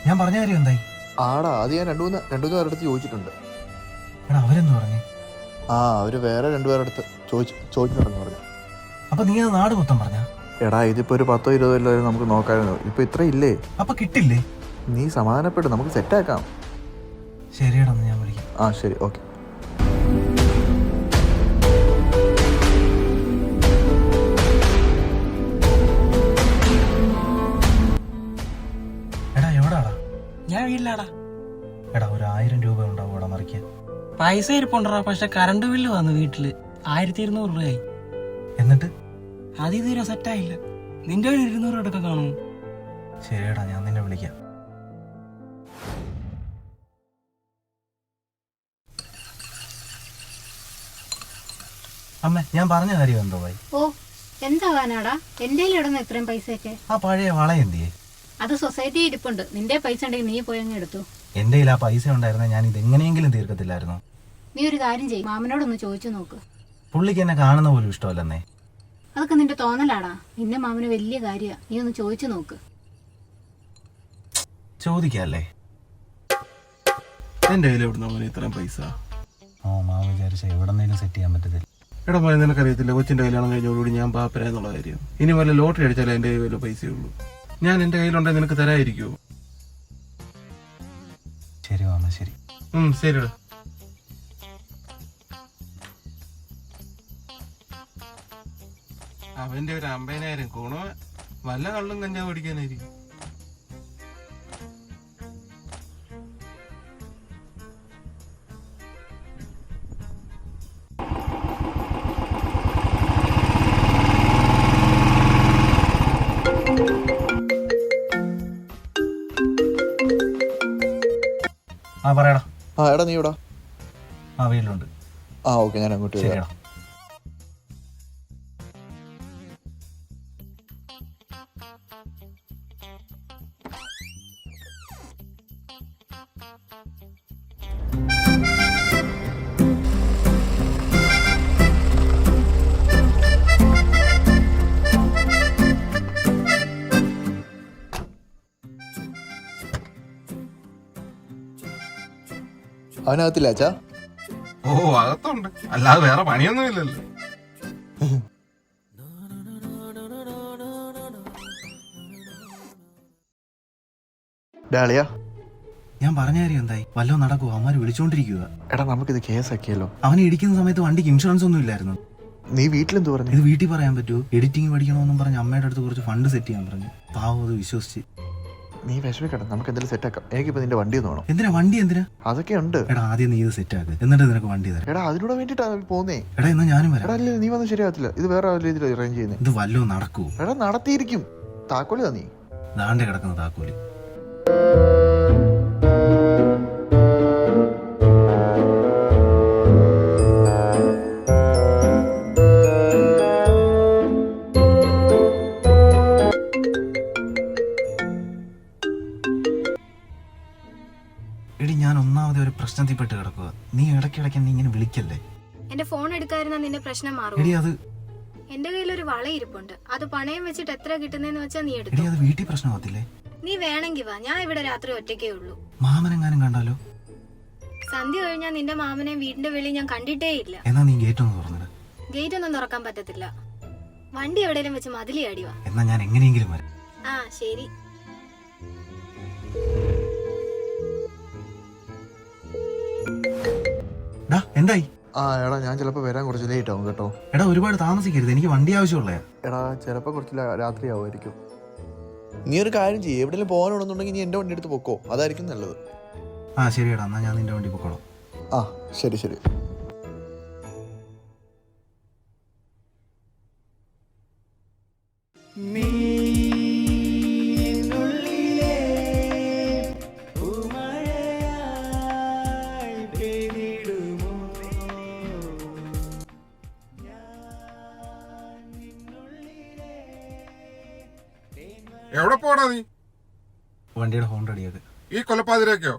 ഞാൻ പറഞ്ഞ കാര്യം എന്തായി? ആടാ, അത് ഞാൻ രണ്ടു മൂന്ന് പേരുടെ ചോദിച്ചിട്ടുണ്ട്. അവരെന്ന് പറഞ്ഞു? അവര് വേറെ രണ്ടുപേരടുത്ത് ചോദിച്ചിട്ടുണ്ടെന്ന് പറഞ്ഞു. അപ്പൊ നീ അത് നാട് മൊത്തം പറഞ്ഞ? എടാ, ഇതിപ്പോ ഒരു 10-20 നമുക്ക് നോക്കാമായിരുന്നു. ഇപ്പൊ ഇത്ര ഇല്ലേ? അപ്പൊ കിട്ടില്ലേ? നീ സമാധാനപ്പെടും, നമുക്ക് സെറ്റാക്കാം. ശരിയടാ, ഞാൻ വിളിക്കാം. ശരി, ഓക്കെ. എടാ, എവിടാടാ? ഞാൻ വീട്ടിലാടാ. എടാ, ഒരു 1000 രൂപ ഉണ്ടാവും ഇവിടെ മറിക്കാൻ. പൈസ ഇരിപ്പുണ്ടടാ, പക്ഷെ കറണ്ട് ബില്ല് വന്നു വീട്ടില് 1200 രൂപയായി. എന്നിട്ട് അത് ഇതുവരെ സെറ്റായില്ല. നിന്റെ 200 രൂപ കാണും. ശരിയടാ, ഞാൻ നിന്നെ വിളിക്കാം. അമ്മ, ഞാൻ പറഞ്ഞ കാര്യം എന്തോ പോയി? ഓ, എന്താവാനാടാ? എന്റെ ഇടുന്ന ഇത്രയും പൈസയൊക്കെ? ആ പഴയ വള എന്തിയേ? അത് സൊസൈറ്റി ഇരിപ്പുണ്ട്. നിന്റെ പൈസ ഉണ്ടെങ്കിൽ നീ പോയി അങ്ങ് എടുത്തു. എന്റെ കയ്യിൽ ആ പൈസ ഉണ്ടായിരുന്ന ഞാൻ ഇത് എങ്ങനെയെങ്കിലും തീർക്കത്തില്ലായിരുന്നു. നീ ഒരു കാര്യം ചെയ്യും, മാമനോടൊന്ന് ചോദിച്ചു നോക്ക്. പുള്ളിക്ക് എന്നെ കാണുന്ന പോലും ഇഷ്ടമല്ലെന്നേ. അതൊക്കെ നിന്റെ തോന്നലാടാ. നിന്റെ മാമന് വലിയ കാര്യാ. നീ ഒന്ന് ചോദിച്ചു നോക്ക്. ചോദിക്കല്ലേ? എന്റെ കയ്യിൽ എവിടുന്ന ഇത്രയും പൈസ? മാമ വിചാരിച്ച എവിടെന്നേലും സെറ്റ് ചെയ്യാൻ പറ്റത്തില്ല. എടാ മോനെ, നിനക്കറിയത്തില്ല കൊച്ചിന്റെ കല്യാണം കഴിഞ്ഞോടുകൂടി ഞാൻ പാപ്പരാന്നുള്ള കാര്യം. ഇനി വല്ല ലോട്ടറി അടിച്ചാലേ എന്റെ കയ്യിൽ വല്ല പൈസയുള്ളൂ. ഞാൻ എന്റെ കയ്യിലുണ്ടെങ്കിൽ നിനക്ക് തരാതിരിക്കുവോ? ശരി മാമ, ശരി. ശരിടാ. അവന്റെ ഒരു 50,000 കൂണോ വല്ല കള്ളും കഞ്ചാവ് അടിക്കാനായിരിക്കും. പറയടാ. എടാ, നീ എവിടാ? വീട്ടിലുണ്ട്. ഓക്കെ, ഞാൻ അങ്ങോട്ട് ശരിയാ. അവനകത്തില്ല അച്ഛാ? അകത്തുണ്ട്, അല്ലാതെ വേറെ പണിയൊന്നും ഇല്ലല്ലോ. ഡാളിയാ, ഞാൻ പറഞ്ഞ കാര്യം എന്തായി? വല്ലതും നടക്കുവോ? അവന്മാര് വിളിച്ചോണ്ടിരിക്കുക. എടാ, നമുക്കിത് കേസാക്കിയല്ലോ. അവനെ ഇടിക്കുന്ന സമയത്ത് വണ്ടിക്ക് ഇൻഷുറൻസ് ഒന്നും ഇല്ലായിരുന്നു. നീ വീട്ടിലെന്ത് പറഞ്ഞു? ഇത് വീട്ടിൽ പറയാൻ പറ്റൂ? എഡിറ്റിംഗ് പഠിക്കണമെന്നും പറഞ്ഞ് അമ്മയുടെ അടുത്ത് കുറച്ച് ഫണ്ട് സെറ്റ് ചെയ്യാൻ പറഞ്ഞു. പാവം അത് വിശ്വസിച്ച്. നീ വിഷമിക്കട്ടെ, നമുക്ക് എന്തെങ്കിലും സെറ്റാക്കാം. എനിക്കിപ്പോ നിന്റെ വണ്ടി ഒന്ന് വേണം. എന്തിനാ വണ്ടി? എന്തിനാ? അതൊക്കെ ഉണ്ട്. എടാ, ആദ്യം നീ ഇത് സെറ്റ് ആക്ക്, എന്നിട്ട് നിനക്ക് വണ്ടി തരാം. എടാ, അതിലൂടെ വേണ്ടിട്ടാ പോന്നേ. എടാ, എന്നാ ഞാനും വരാം. എടാ, നീ വന്ന് ശരിയാകത്തില്ല. ഇത് വേറെ രീതിയിൽ അറേഞ്ച് ചെയ്യുന്നത്. ഇത് വല്ലതും നടക്കൂ? എടാ, നടത്തിയിരിക്കും. താക്കോലി നീ ദാണ്ടെ കിടക്കുന്ന താക്കോല്. എടി, ഞാൻ ഒന്നാമത് ഒരു പ്രശ്നത്തിൽപ്പെട്ട് കിടക്കുക. നീ ഇടയ്ക്കിടയ്ക്ക് നീ ഇങ്ങനെ വിളിക്കല്ലേ. എന്റെ ഫോൺ എടുക്കാതിരുന്ന നിന്റെ പ്രശ്നം മാറും. എടി, അത് എന്റെ കയ്യിൽ ഒരു വള ഇരിപ്പുണ്ട്. അത് പണയം വെച്ചിട്ട് എത്ര കിട്ടുന്നേന്ന് വെച്ചാ നീ എടുത്തു. എടി, അത് വീട്ടിൽ പ്രശ്നമാകത്തില്ലേ? നീ വേണമെങ്കിൽ വാ. ഞാൻ ഇവിടെ രാത്രി ഒറ്റയ്ക്കേ ഉള്ളൂ. മാമനെങ്ങാനും കണ്ടാലോ? സന്ധ്യ കഴിഞ്ഞാൽ നിന്റെ മാമനെ വീടിന്റെ വെളിയിൽ ഞാൻ കണ്ടിട്ടേ ഇല്ല. എന്നാ നീ ഗേറ്റ് ഒന്ന് തുറന്നിട്. ഗേറ്റ് ഒന്നും തുറക്കാൻ പറ്റത്തില്ല. വണ്ടി എവിടെയെങ്കിലും വെച്ച് മതിലി അടിവാ. എന്നാ ഞാൻ എങ്ങനെയെങ്കിലും വരാം. ആ ശരി. ഡാ എന്തായി? ആ എടാ ഞാൻ ചിലപ്പോൾ വരാൻ കുറച്ച് ലേറ്റ് ആവും കേട്ടോ. എടാ ഒരുപാട് താമസിക്കരുത്, എനിക്ക് വണ്ടി ആവശ്യമുള്ളയാ. എടാ ചിലപ്പോൾ കുറച്ച് രാത്രി ആവുമായിരിക്കും. നീ ഒരു കാര്യം ചെയ്യ്, എവിടെയെങ്കിലും പോകാനുണ്ടെന്നുണ്ടെങ്കിൽ നീ എൻ്റെ വണ്ടി എടുത്ത് പൊക്കോ, അതായിരിക്കും നല്ലത്. ആ ശരിയടാ, എന്നാ ഞാൻ നിന്റെ വണ്ടി പൊക്കോളാം. ആ ശരി ശരി. എവിടെ പോടാ നീ? വണ്ടിയുടെ ഹോൺ റെഡിയാക്ക്. ഈ കൊലപ്പാതിരേക്കോ?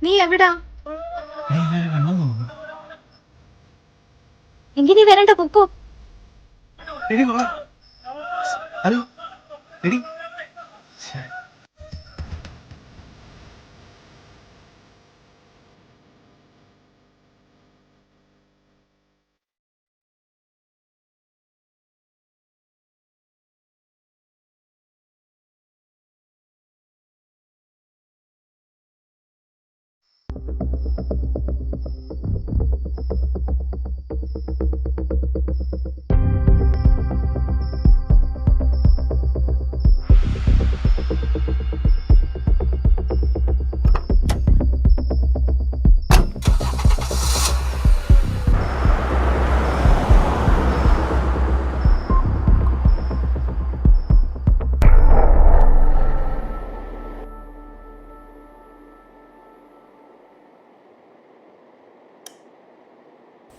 നീ എവിടാ? നീ ഇന്നലെ കണ്ടെന്ന് തോന്നുന്നു. എങ്കിൽ നീ വരണ്ട, പൊക്കോ. എടി വാ. ഹലോ എടി.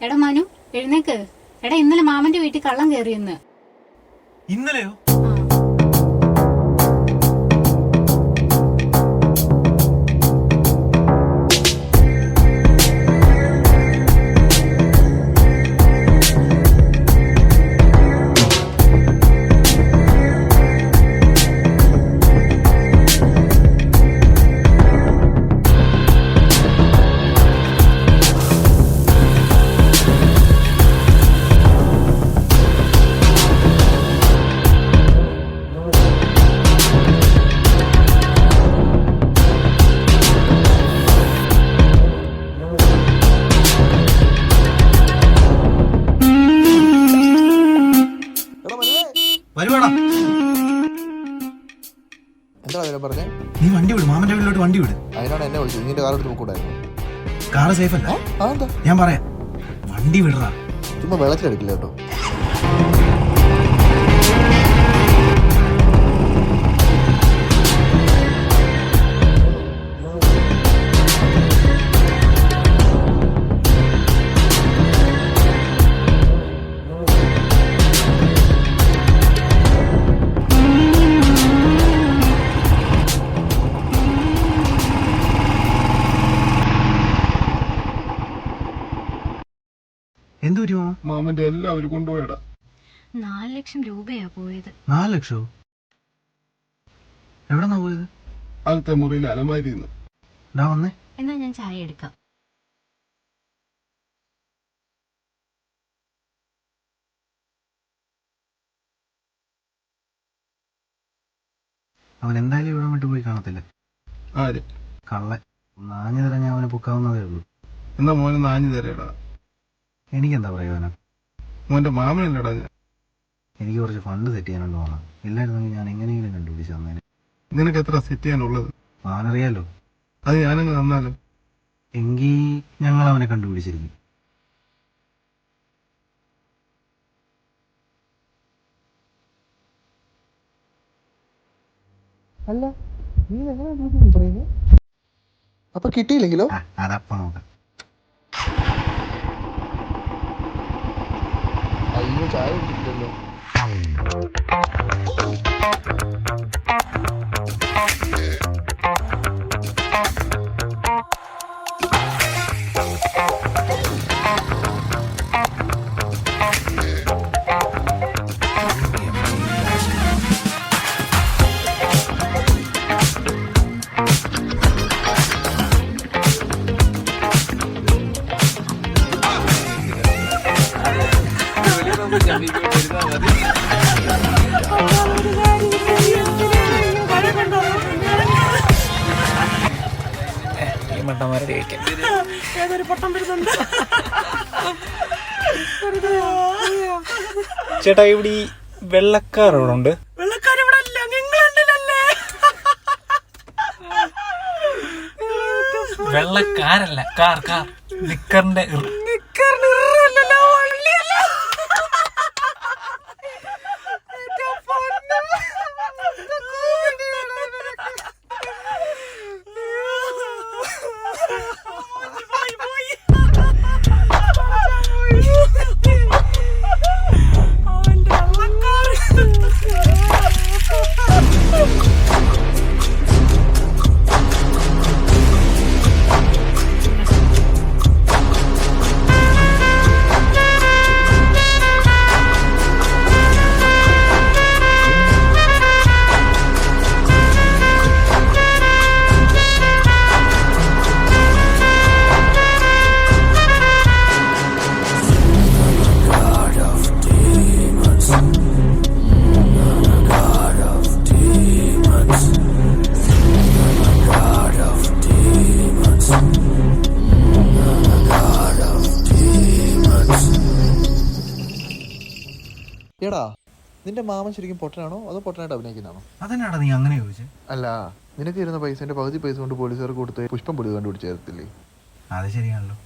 എടാ മനു, എഴുന്നേക്ക്. എടാ ഇന്നലെ മാമന്റെ വീട്ടിൽ കള്ളം കയറിയെന്ന്. ഇന്നലെയോ? വരുവാടാ. എന്താ പറഞ്ഞേ? നീ വണ്ടി വിട്, മാമന്റെ വീട്ടിലോട്ട് വണ്ടി വിട്. അതിനാണ് എന്നെ വിളിച്ചത്. നിന്റെ കാർ എടുത്ത് പോക്കൂടായിരുന്നു. കാറ് സേഫ് അല്ല. അതെന്താ? ഞാൻ പറയാം, വണ്ടി വിടറാ. ചുമ്മാ വെള്ളത്തിലെടുക്കില്ല കേട്ടോ. എന്ത് പറ്റുമോ? മാമന്റെ എല്ലാവരും കൊണ്ടുപോയടാ. 4 ലക്ഷം രൂപയാ പോയത്. 4 ലക്ഷോ? എവിടെന്നാ പോയത്? ആദ്യത്തെ മുറിയിൽ അലമാരിന്ന്. ഡാ വന്നേ. എന്നാ ഞാൻ ചായ എടുക്കാം. അവൻ എന്തായാലും ഇവിടെ വിട്ട് പോയി കാണത്തില്ല. ആര്? കള്ളൻ. നാഞ്ഞു തരാൻ അവനെ പൊക്കാവുന്നതേ ഉള്ളൂ. എന്നാ മോനെ നാഞ്ഞു തരേടാ. എനിക്കെന്താ പ്രയോജനം? മോന്റെ മാമനല്ലടാ ഞാൻ. എനിക്ക് കുറച്ച് ഫണ്ട് സെറ്റ് ചെയ്യാനുണ്ട് പോകണം. ഇല്ലായിരുന്നെങ്കിൽ ഞാൻ എങ്ങനെയെങ്കിലും കണ്ടുപിടിച്ച് തന്നേനെ. നിനക്ക് എത്ര സെറ്റ് ചെയ്യാനുള്ളത്? അവനറിയാലോ. അത് ഞാനങ്ങ് തന്നാലോ? എങ്കിൽ ഞങ്ങൾ അവനെ കണ്ടുപിടിച്ചിരിക്കും. അല്ല, നീ എങ്ങനെ അപ്പൊ കിട്ടിയില്ലെങ്കിലോ? അതപ്പം നോക്കാം. അയ്യോ, ചായ കുടിച്ചിട്ടില്ലല്ലോ. ചേട്ടാ, ഇവിടെ ഈ വെള്ളക്കാർ ഇവിടെ ഉണ്ട്. വെള്ളക്കാരല്ല, കാർ കാർ നിക്കറിന്റെ എടാ, നിന്റെ മാമൻ ശരിക്കും പൊട്ടനാണോ അതോ പൊട്ടനായിട്ട് അഭിനയിക്കുന്നതാണോ? അതെന്നാടാ നീ അങ്ങനെ ചോദിച്ചേ? അല്ല, നിനക്ക് ഇരുന്ന പൈസന്റെ പകുതി പൈസ കൊണ്ട് പോലീസുകാർക്ക് കൊടുത്ത് പുഷ്പം പൊടി കണ്ടുപിടിച്ച് ചേർത്തില്ലേ? അത് ശരിയാണല്ലോ.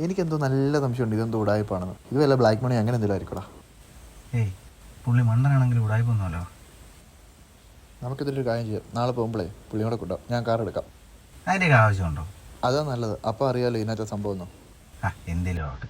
എനിക്കെന്തോ നല്ല സംശയമുണ്ട് ഇതെന്തോ ഉടായ്പാണെന്ന്. ഇത് വല്ല ബ്ലാക്ക് മണി അങ്ങനെ എന്തെങ്കിലും ആയിരിക്കടാ. ഏയ്, പുള്ളി മണ്ടനാണെങ്കിലും ഉടായ്പൊന്നുമല്ലോ. നമുക്കിതിലൊരു കാര്യം ചെയ്യാം. നാളെ പോകുമ്പോഴേ പുള്ളിയും കൂടെ കൂട്ടാം. ഞാൻ കാർ എടുക്കാം. അതിൻ്റെയൊക്കെ ആവശ്യമുണ്ടോ? അതാ നല്ലത്. അപ്പം അറിയാലോ ഇതിനകത്തെ സംഭവം ഒന്നും. എന്തേലും ആവട്ടെ.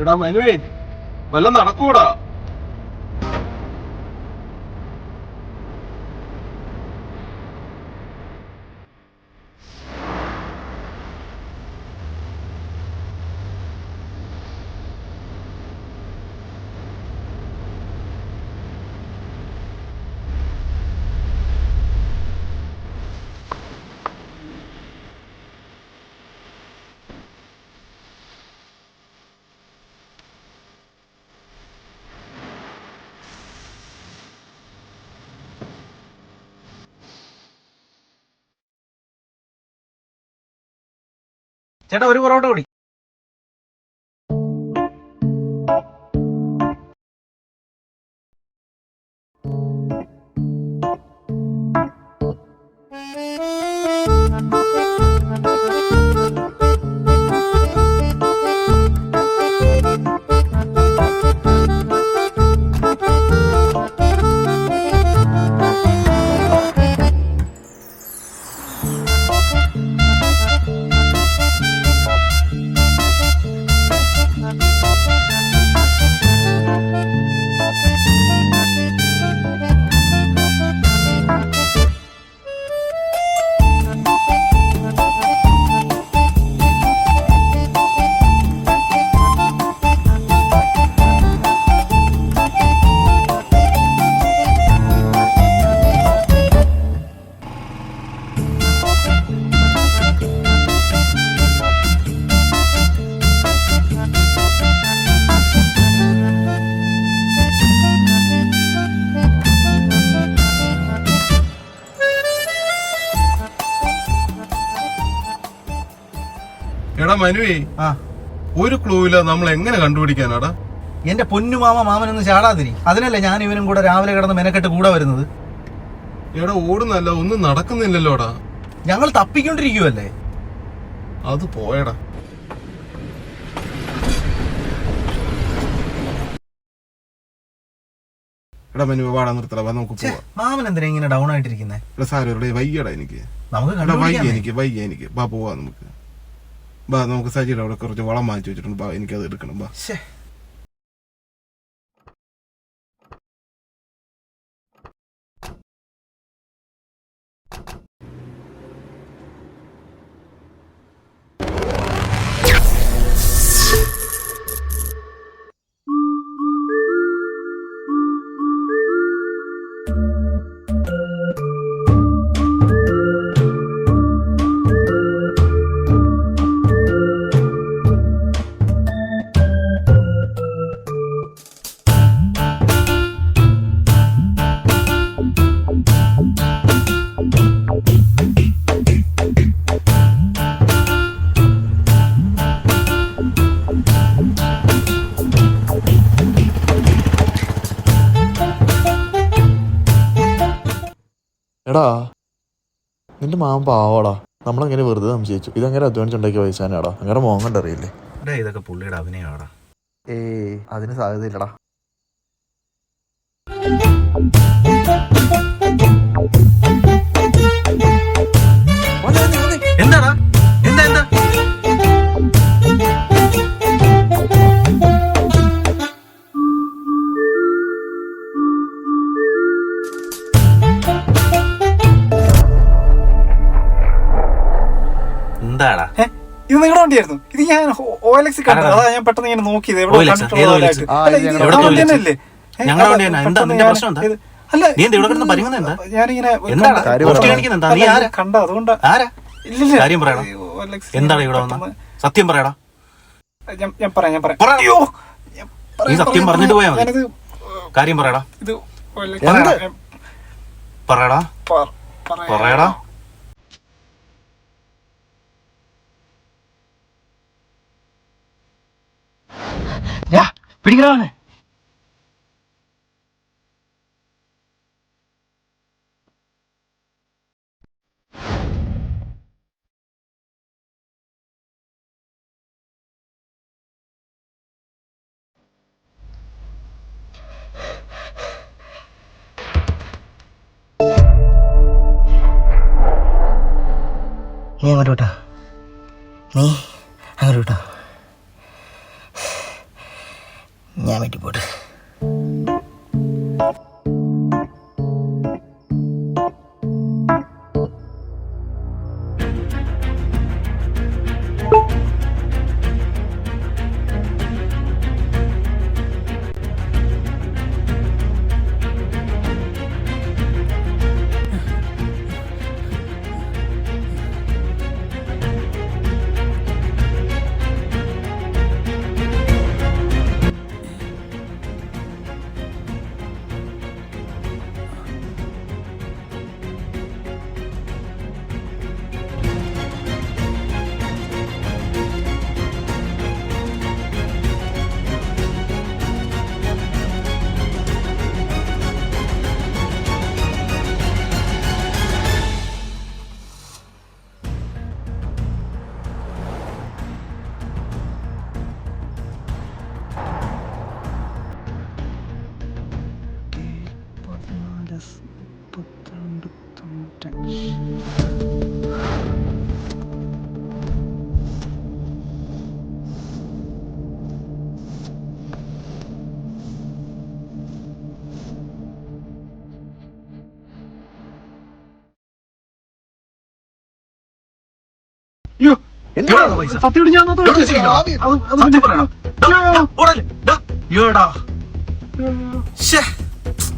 എടാ മനുവേ വല്ലതും നടക്കൂടാ. ചേട്ടാ ഒരു പൊറോട്ട കൂടി. എടാ മനുവേ ആ ഒരു ക്ലൂവില്ല, നമ്മൾ എങ്ങനെ കണ്ടുപിടിക്കാനാടാ? എന്റെ പൊന്നുമാമ മാമനൊന്ന് ചാടാതിരി. അതിനല്ലേ ഞാൻ ഇവനും കൂടെ രാവിലെ കിടന്ന് മെനക്കെട്ട് കൂടെ വരുന്നത്. എടാ ഓടുന്നല്ല, ഒന്നും നടക്കുന്നില്ലല്ലോടാ. ഞങ്ങൾ തപ്പിക്കൊണ്ടിരിക്കുവല്ലേ. അത് പോയടാ. എടാ മനു വാടാ, നിർത്തടാ, വാ നമുക്ക് പോവാം. മാമൻ എന്തിനാ ഇങ്ങനെ ഡൗൺ ആയിട്ടിരിക്കുന്നേ? എടാ സാരേ വയ്യടാ എനിക്ക്. നമുക്ക് വയ്യ എനിക്ക്. ബാ പോവാ നമുക്ക്. ബാ നമുക്ക് സജിയുടെ അവിടെ കുറച്ച് വളം വാങ്ങിച്ചു വെച്ചിട്ടുണ്ട്. ബാ എനിക്കത് എടുക്കണം. ബാ. എടാ നിന്റെ മാമൻ പാവാടാ. നമ്മളങ്ങനെ വെറുതെ സംശയിച്ചു. ഇതങ്ങനെ അധ്വാനിച്ചുണ്ടാക്കിയ പൈസാനാടാ. അങ്ങനെ മോൻ കണ്ടറിയില്ലേ? ഇതൊക്കെ പുള്ളിയുടെ അഭിനയമാടാ. അതിന് സാധ്യതയില്ലടാ. എന്താടാ? എന്താ എന്താടാ? ഇത് നിങ്ങളുടെ വണ്ടിയായിരുന്നു. ഇത് ഞാൻ OLX കണ്ടത്. അതാ ഞാൻ പെട്ടെന്ന് ഇങ്ങനെ നോക്കിയത്. ഞങ്ങളുടെ വണ്ടി തന്നെ. എന്താ നിന്റെ പ്രശ്നം? എന്താ നീ എന്താ ഇവിടെ കിടന്ന് പരിങ്ങുന്നത്? എന്താ ഞാനിങ്ങനെ കണ്ട അതുകൊണ്ട് കാര്യം പറയടാ. എന്താണ് ഇവിടെ വന്ന? സത്യം പറയടാ. ഞാൻ പറയാം. നീ സത്യം പറഞ്ഞിട്ട് പോയാ മതി. കാര്യം പറയടാ. ഇത് പറയടാ. പറയടാ. പിടിക്കണേ. നീ അങ്ങോട്ട് വിട്ടോ. ഞാൻ വീട്ടിൽ പോട്ടെ.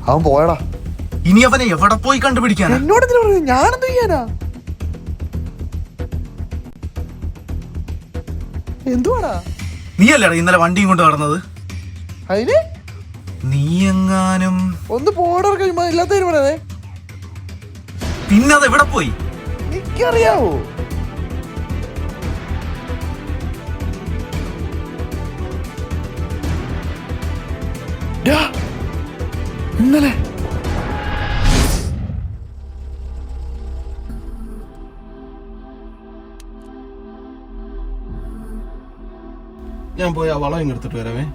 അവൻ പോയടാ. ഇനി അവനെ എവിടെ പോയി കണ്ടുപിടിക്കാനാ? എന്നോട് എന്തിനാ പറയുന്നത്? ഞാനെന്ത് ചെയ്യാനാ? എന്തുവാടാ? നീയല്ലേടാ ഇന്നലെ വണ്ടിയും കൊണ്ട് നടന്നത്? അതിന് നീ എങ്ങാനും ഒന്ന് പോടാ, ഇല്ലാത്തതിന് പറയാതെ. പിന്നെ അത് എവിടെ പോയി? എനിക്കറിയാവോ? ഇന്നലെ ഞാൻ പോയി ആ വളം എടുത്തിട്ട് വരാമേ.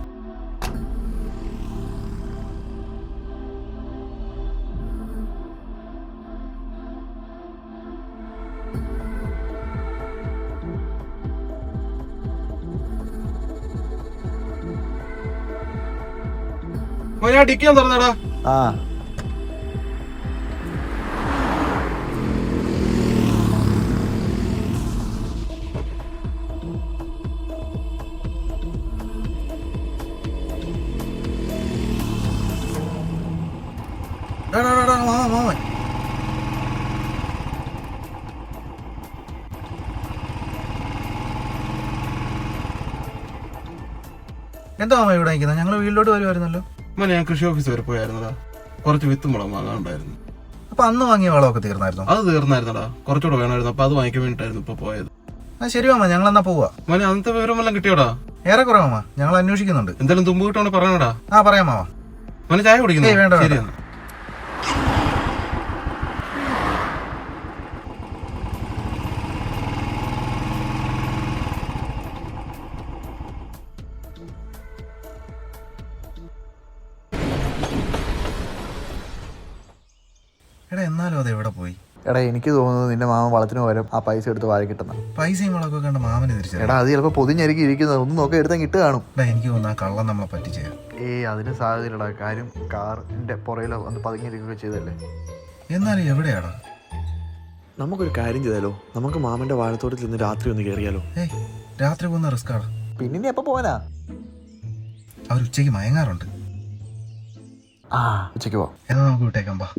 ഞാൻ ഡിക്കാൻ തുറന്നടാ. ആ മാമൻ എന്താ മാമ ഇവിടെ നിൽക്കുന്നത്? ഞങ്ങൾ വീട്ടിലോട്ട് വരുമായിരുന്നല്ലോ. മോനെ ഞാൻ കൃഷി ഓഫീസ് വരെ പോയായിരുന്നടാ. കുറച്ച് വിത്തും വളം വാങ്ങാനുണ്ടായിരുന്നു. അപ്പൊ അന്ന് വാങ്ങിയ വളമൊക്കെ തീർന്നായിരുന്നു? അത് തീർന്നായിരുന്നടാ. കുറച്ചുകൂടെ വേണമായിരുന്നു. അപ്പൊ അത് വാങ്ങിക്കാൻ വേണ്ടിട്ടായിരുന്നു ഇപ്പൊ പോയത്. ആ ശരി മാമ, ഞങ്ങൾ എന്നാ പോവാ. മോനെ അന്നത്തെ വിവരമെല്ലാം കിട്ടിയോടാ? ഏറെക്കുറെ മാമ, ഞങ്ങൾ അന്വേഷിക്കുന്നുണ്ട്. എന്തായാലും തുമ്പ് കിട്ടുവാണെങ്കിൽ പറയണടാ. ആ പറയാം മാമ. മോനെ ചായ കുടിക്കുന്നു? വേണ്ട ശരി. എടാ എന്നാലും അത് എവിടെ പോയി? എടാ എനിക്ക് തോന്നുന്നത് നിന്റെ മാമൻ വളത്തിന് പകരം ആ പൈസ എടുത്ത് വാഴ കിട്ടുന്ന. പൈസയും വളമൊക്കെ കണ്ട മാമന് തിരിച്ചറിയാം. എടാ അത് ചിലപ്പോ പൊതിഞ്ഞായിരിക്കും ഇരിക്കുന്നത്. ഒന്നും നോക്കി എടുത്താൽ കിട്ടുക കാണും. എനിക്ക് തോന്നുന്നു ആ കള്ളം നമ്മളെ പറ്റിച്ചേ. അതിന് സാധ്യതയില്ലടാ. കാര്യം കാറിന്റെ പുറയിലോ ഒന്ന് പതുങ്ങിയിരിക്കുകയൊക്കെ ചെയ്തല്ലേ. എന്നാലും എവിടെയാടാ? നമുക്കൊരു കാര്യം ചെയ്താലോ? നമുക്ക് മാമന്റെ വാഴത്തോട്ടത്തിൽ നിന്ന് രാത്രി ഒന്ന് കയറിയാലോ? രാത്രി പോകുന്ന റിസ്ക് ആടാ. പിന്നെ എപ്പോ പോവാനാ? അവർ ഉച്ചയ്ക്ക് മയങ്ങാറുണ്ട്. ഉച്ചയ്ക്ക് പോവാം. എന്നാ നമുക്ക് വിട്ടേക്കാം. ബാ.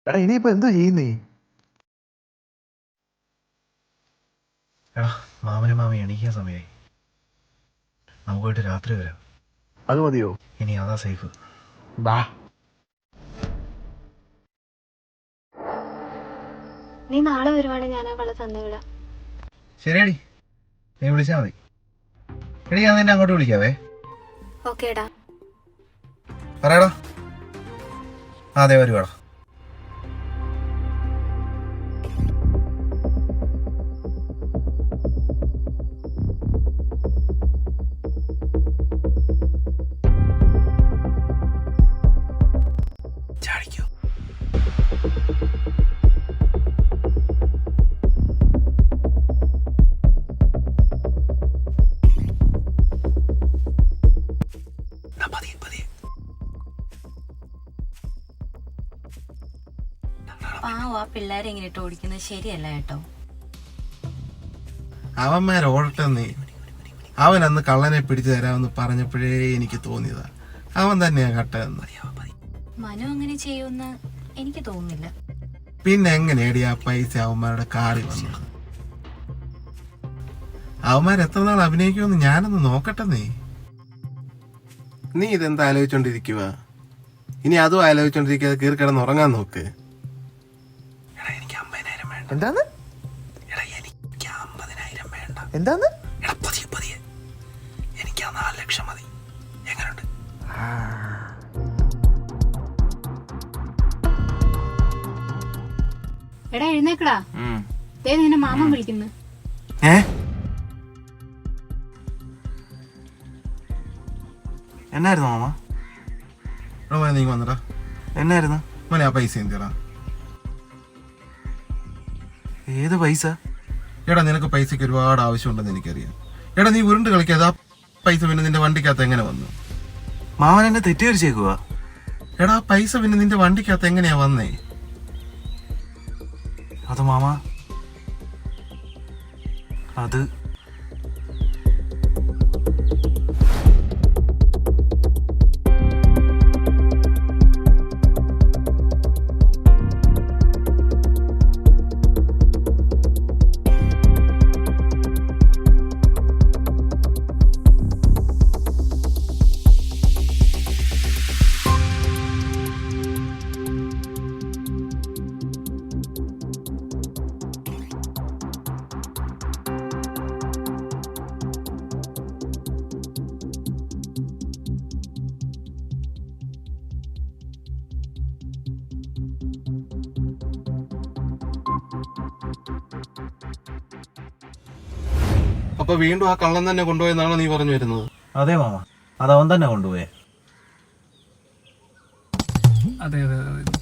എടാ ഇനിയിപ്പോ എന്തോ ചെയ്യുന്നേ? എടാ മാമനും മാമി എണീക്കാൻ സമയമായി. നമുക്ക് പോയിട്ട് രാത്രി വരാം. അത് മതിയോ? ഇനി അതാ സേഫ്. ബാ. നീ നാളെ വരുവാണെങ്കിൽ ഞാൻ അവളെ തന്നുവിടാം. ശരിയടി, നീ വിളിച്ചാ മതി. എടി ഞാൻ നിന്നെ അങ്ങോട്ട് വിളിക്കാവേ. ഓക്കേടാ. പറയടാ. അതെ വരുവാടാ. ചാടിക്കോ. പാവം ആ പിള്ളേരെ ഇങ്ങനെ ഇട്ട് ഓടിക്കുന്നത് ശരിയല്ല കേട്ടോ. അവന്മാർ ഓടട്ടെന്നേ. അവൻ അന്ന് കള്ളനെ പിടിച്ചു തരാമെന്ന് പറഞ്ഞപ്പോഴേ എനിക്ക് തോന്നിയതാ അവൻ തന്നെയാ കട്ടതെന്ന്. മനു അങ്ങനെ ചെയ്യുമെന്ന് എനിക്ക് തോന്നുന്നില്ല. പിന്നെ എങ്ങനെയാടി ആ പൈസ അവന്മാരുടെ കാറിൽ വന്നത്? അവന്മാർ എത്ര നാൾ അഭിനയിക്കുമെന്ന് ഞാനൊന്ന് നോക്കട്ടെന്നേ. നീ ഇതെന്താ ആലോചിച്ചോണ്ടിരിക്കുക? ഇനി അതും ആലോചിച്ചോണ്ടിരിക്കാതെ കീറി കിടന്ന് ഉറങ്ങാൻ നോക്ക്. എനിക്ക് 50,000 വേണ്ട. എന്താന്ന് എനിക്ക് 50,000 വേണ്ട. എന്താന്ന് പതിയെ എനിക്ക് 4 ലക്ഷം മതി. എങ്ങനെയുണ്ട്? എടാ എഴുന്നേക്കടാ. ദേ നിന്നെ മാമൻ വിളിക്കുന്നു. എന്നായിരുന്നു മാമ? നീ വന്നടാ. എന്നായിരുന്നു മോനെ ആ പൈസ എന്തിടാ? ഏത് പൈസ? എടാ നിനക്ക് പൈസക്ക് ഒരുപാട് ആവശ്യമുണ്ടെന്ന് എനിക്കറിയാം. എടാ നീ ഉരുണ്ട് കളിക്കാതെ ആ പൈസ പിന്നെ നിന്റെ വണ്ടിക്കകത്ത് എങ്ങനെ വന്നു? മാമൻ എന്നെ തെറ്റിദ്ധരിച്ചേക്കുവാ. എടാ ആ പൈസ പിന്നെ നിന്റെ വണ്ടിക്കകത്ത് എങ്ങനെയാ വന്നേ? അത് മാമ, അത് അപ്പൊ വീണ്ടും ആ കള്ളൻ തന്നെ കൊണ്ടുപോയെന്നാണോ നീ പറഞ്ഞു വരുന്നത്? അതെ മാമ, അത് അവൻ തന്നെ കൊണ്ടുപോയേ. അതെ അതെ അതെ.